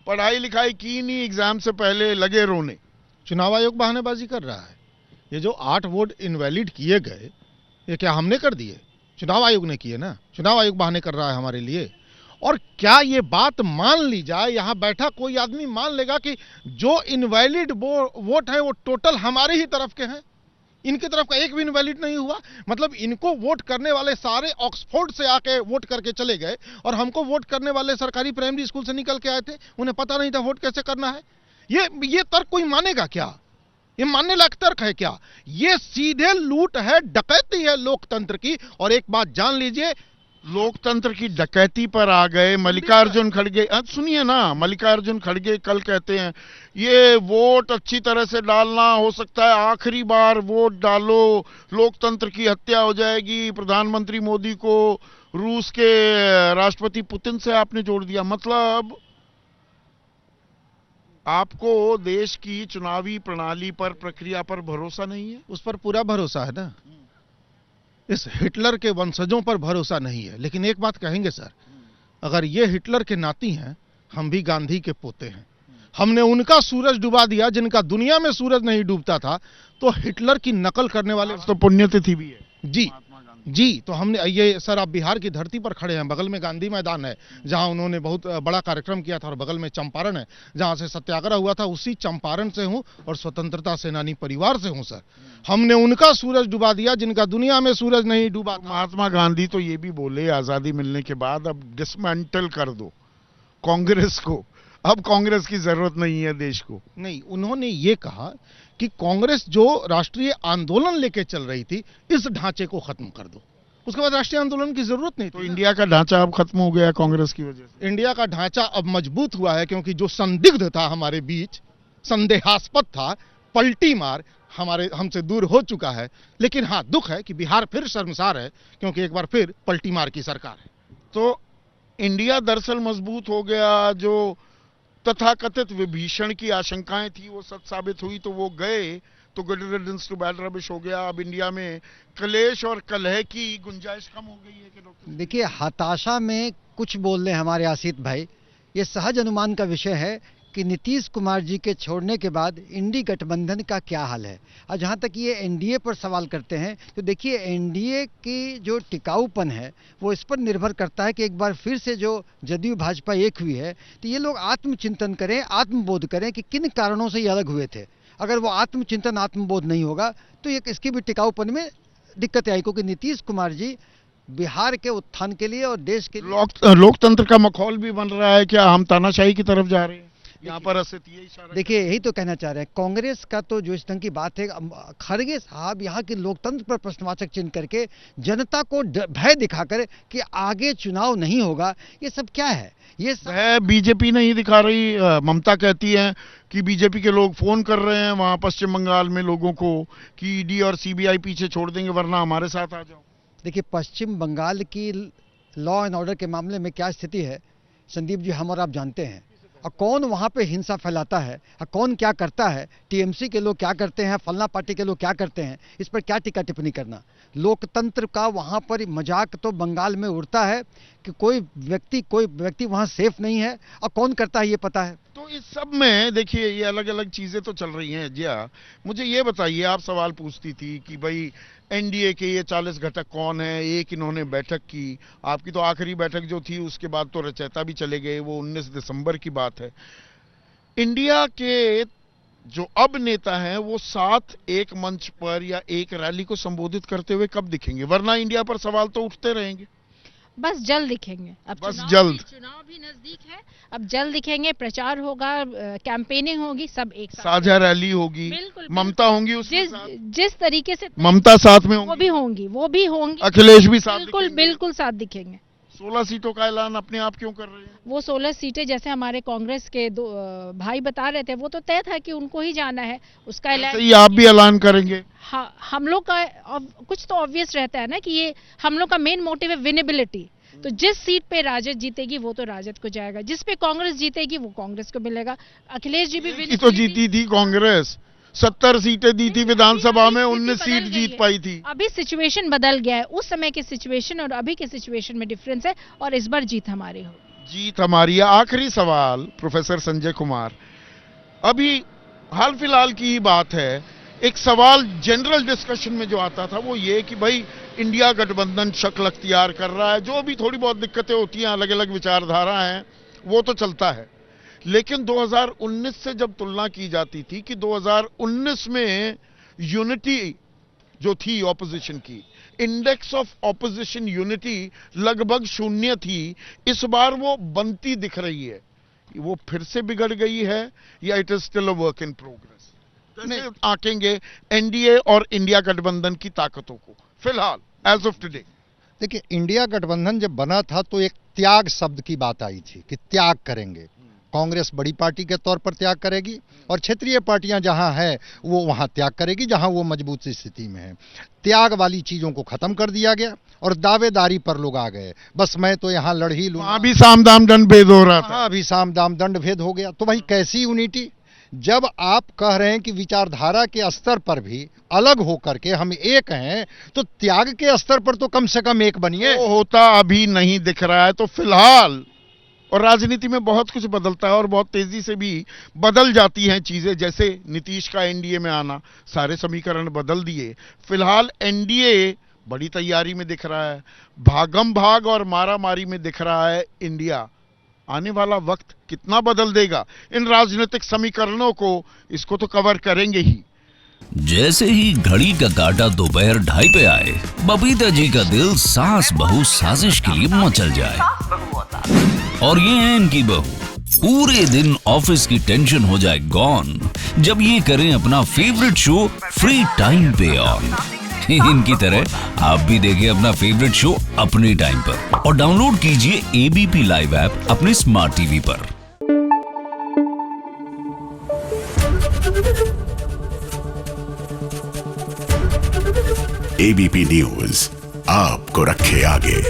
पढ़ाई लिखाई की नहीं, एग्जाम से पहले लगे रोने। चुनाव आयोग बहानेबाजी कर रहा है। ये जो 8 वोट इनवैलिड किए गए, ये क्या हमने कर दिए? चुनाव आयोग ने किए ना। चुनाव आयोग बहाने कर रहा है हमारे लिए। और क्या ये बात मान ली जाए, यहां बैठा कोई आदमी मान लेगा कि जो इनवैलिड वोट है वो टोटल हमारे ही तरफ के हैं, इनकी तरफ का एक भी इनवैलिड नहीं हुआ? मतलब इनको वोट करने वाले सारे ऑक्सफोर्ड से आके वोट करके चले गए और हमको वोट करने वाले सरकारी प्राइमरी स्कूल से निकल के आए थे, उन्हें पता नहीं था वोट कैसे करना है। ये तर्क कोई मानेगा क्या? ये मानने लायक तर्क है क्या? ये सीधे लूट है, डकैती है लोकतंत्र की। और एक बात जान लीजिए, लोकतंत्र की डकैती पर आ गए मल्लिकार्जुन खड़गे। सुनिए ना, मल्लिकार्जुन खड़गे कल कहते हैं ये वोट अच्छी तरह से डालना, हो सकता है आखिरी बार वोट डालो, लोकतंत्र की हत्या हो जाएगी। प्रधानमंत्री मोदी को रूस के राष्ट्रपति पुतिन से आपने जोड़ दिया। मतलब आपको देश की चुनावी प्रणाली पर, प्रक्रिया पर भरोसा नहीं है? उस पर पूरा भरोसा है ना। इस हिटलर के वंशजों पर भरोसा नहीं है। लेकिन एक बात कहेंगे सर, अगर ये हिटलर के नाती हैं, हम भी गांधी के पोते हैं। हमने उनका सूरज डुबा दिया जिनका दुनिया में सूरज नहीं डूबता था। तो हिटलर की नकल करने वाले तो पुण्यतिथि भी है जी। तो हमने ये सर, आप बिहार की धरती पर खड़े हैं, बगल में गांधी मैदान है जहां उन्होंने बहुत बड़ा कार्यक्रम किया था, और बगल में चंपारण है जहां से सत्याग्रह हुआ था। उसी चंपारण से हूं और स्वतंत्रता सेनानी परिवार से हूं सर। हमने उनका सूरज डुबा दिया जिनका दुनिया में सूरज नहीं डूबा। महात्मा गांधी तो ये भी बोले आजादी मिलने के बाद अब डिसमेंटल कर दो कांग्रेस को, अब कांग्रेस की जरूरत नहीं है देश को। नहीं, उन्होंने ये कहा कि कांग्रेस जो राष्ट्रीय आंदोलन लेके चल रही थी, इस ढांचे को खत्म कर दो। उसके बाद राष्ट्रीय आंदोलन की जरूरत नहीं थी। तो इंडिया का ढांचा अब खत्म हो गया कांग्रेस की वजह से। इंडिया का ढांचा अब मजबूत हुआ है, क्योंकि जो संदिग्ध था हमारे बीच, संदेहास्पद था, पलटी मार हमसे दूर हो चुका है। लेकिन हाँ, दुख है कि बिहार फिर शर्मसार है, क्योंकि एक बार फिर पलटी मार की सरकार है। तो इंडिया दरअसल मजबूत हो गया। जो तथाकथित विभीषण की आशंकाएं थी वो सच साबित हुई, तो वो गए तो गुड रिडंस टू बैड रबिश हो गया। अब इंडिया में कलेश और कलह की गुंजाइश कम हो गई है कि डॉक्टर? देखिए, हताशा में कुछ बोल रहे हैं हमारे आसित भाई। ये सहज अनुमान का विषय है कि नीतीश कुमार जी के छोड़ने के बाद इंडी गठबंधन का क्या हाल है। और जहाँ तक ये एनडीए पर सवाल करते हैं, तो देखिए एनडीए की जो टिकाऊपन है वो इस पर निर्भर करता है कि एक बार फिर से जो जदयू भाजपा एक हुई है, तो ये लोग आत्मचिंतन करें, आत्मबोध करें कि किन कारणों से ये अलग हुए थे। अगर वो आत्मचिंतन, आत्मबोध नहीं होगा तो ये इसकी भी टिकाऊपन में दिक्कत आई, क्योंकि नीतीश कुमार जी बिहार के उत्थान के लिए और देश के लोकतंत्र का माहौल भी बन रहा है। क्या हम तानाशाही की तरफ जा रहे हैं? यहाँ पर देखिए, यही तो कहना चाह रहे हैं। कांग्रेस का तो जो इस ढंग की बात है, खड़गे साहब यहाँ के लोकतंत्र पर प्रश्नवाचक चिन्ह करके जनता को भय दिखाकर कि आगे चुनाव नहीं होगा, ये सब क्या है? ये सब बीजेपी नहीं दिखा रही। ममता कहती है कि बीजेपी के लोग फोन कर रहे हैं वहां पश्चिम बंगाल में लोगों को कि ईडी और सीबीआई पीछे छोड़ देंगे, वरना हमारे साथ आ जाओ। देखिए, पश्चिम बंगाल की लॉ एंड ऑर्डर के मामले में क्या स्थिति है संदीप जी, हम और आप जानते हैं। और कौन वहां पे हिंसा फैलाता है और कौन क्या करता है, टीएमसी के लोग क्या करते हैं, फलना पार्टी के लोग क्या करते हैं, इस पर क्या टिक्का टिप्पणी करना। लोकतंत्र का वहां पर मजाक तो बंगाल में उड़ता है कि कोई व्यक्ति वहां सेफ नहीं है, और कौन करता है ये पता है। तो इस सब में देखिए ये अलग अलग चीजें तो चल रही हैं। जिया, मुझे ये बताइए, आप सवाल पूछती थी कि भाई एनडीए के ये 40 घटक कौन है। एक इन्होंने बैठक की, आपकी तो आखिरी बैठक जो थी उसके बाद तो रचयिता भी चले गए, वो 19 दिसंबर की बात है। इंडिया के जो अब नेता हैं वो साथ एक मंच पर या एक रैली को संबोधित करते हुए कब दिखेंगे? वरना इंडिया पर सवाल तो उठते रहेंगे। बस जल्द दिखेंगे। अब बस जल्द, चुनाव भी नजदीक है, अब जल्द दिखेंगे। प्रचार होगा, कैंपेनिंग होगी, सब एक साथ, साझा रैली होगी, बिल्कुल, ममता होंगी उसके साथ। जिस तरीके से ममता साथ में होंगी, वो भी होंगी, अखिलेश भी साथ, बिल्कुल साथ दिखेंगे। 16 सीटों का ऐलान अपने आप क्यों कर रहे हैं? वो 16 सीटें जैसे हमारे कांग्रेस के दो भाई बता रहे थे, वो तो तय था कि उनको ही जाना है, उसका ऐलान। आप भी ऐलान करेंगे? हाँ, हम लोग का कुछ तो ऑब्वियस रहता है ना कि ये हम लोग का मेन मोटिव है विनेबिलिटी। तो जिस सीट पे राजद जीतेगी वो तो राजद को जाएगा, जिस पे कांग्रेस जीतेगी वो कांग्रेस को मिलेगा। अखिलेश जी भी तो जीती थी कांग्रेस, 70 सीटें दी थी विधानसभा में, 19 सीट जीत पाई थी। अभी सिचुएशन बदल गया है, उस समय के सिचुएशन और अभी के सिचुएशन में डिफरेंस है, और इस बार जीत हमारी होगी। जीत हमारी है। आखिरी सवाल प्रोफेसर संजय कुमार, अभी हाल फिलहाल की ही बात है, एक सवाल जनरल डिस्कशन में जो आता था वो ये कि भाई इंडिया गठबंधन शक्ल अख्तियार कर रहा है, जो भी थोड़ी बहुत दिक्कतें होती हैं, अलग अलग विचारधारा हैं, वो तो चलता है। लेकिन 2019 से जब तुलना की जाती थी कि 2019 में यूनिटी जो थी ऑपोजिशन की, इंडेक्स ऑफ ऑपोजिशन यूनिटी लगभग 0 थी, इस बार वो बनती दिख रही है। वो फिर से बिगड़ गई है या it is still a work in progress? कैसे आंकेंगे एनडीए और इंडिया गठबंधन की ताकतों को फिलहाल एज ऑफ टुडे? देखिए, इंडिया गठबंधन जब बना था तो एक त्याग शब्द की बात आई थी कि त्याग करेंगे। कांग्रेस बड़ी पार्टी के तौर पर त्याग करेगी और क्षेत्रीय पार्टियां जहां है वो वहां त्याग करेगी जहां वो मजबूत स्थिति में है। त्याग वाली चीजों को खत्म कर दिया गया और दावेदारी पर लोग आ गए, बस मैं तो यहां लड़ ही लूं। वहां भी साम दाम दंड भेद हो रहा था। हाँ, अभी साम दाम दंड भेद हो गया। तो भाई कैसी यूनिटी, जब आप कह रहे हैं कि विचारधारा के स्तर पर भी अलग होकर के हम एक हैं, तो त्याग के स्तर पर तो कम से कम एक बनिए। वो होता अभी नहीं दिख रहा है। तो फिलहाल, और राजनीति में बहुत कुछ बदलता है और बहुत तेजी से भी बदल जाती हैं चीजें, जैसे नीतीश का एनडीए में आना, सारे समीकरण बदल दिए। फिलहाल एनडीए बड़ी तैयारी में दिख रहा है, भागम भाग और मारा मारी में दिख रहा है इंडिया। आने वाला वक्त कितना बदल देगा इन राजनीतिक समीकरणों को, इसको तो कवर करेंगे ही। जैसे ही घड़ी का काटा दोपहर 2:30 पे आए, बबीता जी का दिल सास बहू साजिश के लिए मचल जाए। और ये है इनकी बहू, पूरे दिन ऑफिस की टेंशन हो जाए गॉन जब ये करें अपना फेवरेट शो फ्री टाइम पे ऑन। इनकी तरह आप भी देखें अपना फेवरेट शो अपने टाइम पर और डाउनलोड कीजिए एबीपी लाइव ऐप अपने स्मार्ट टीवी पर। एबीपी न्यूज आपको रखे आगे।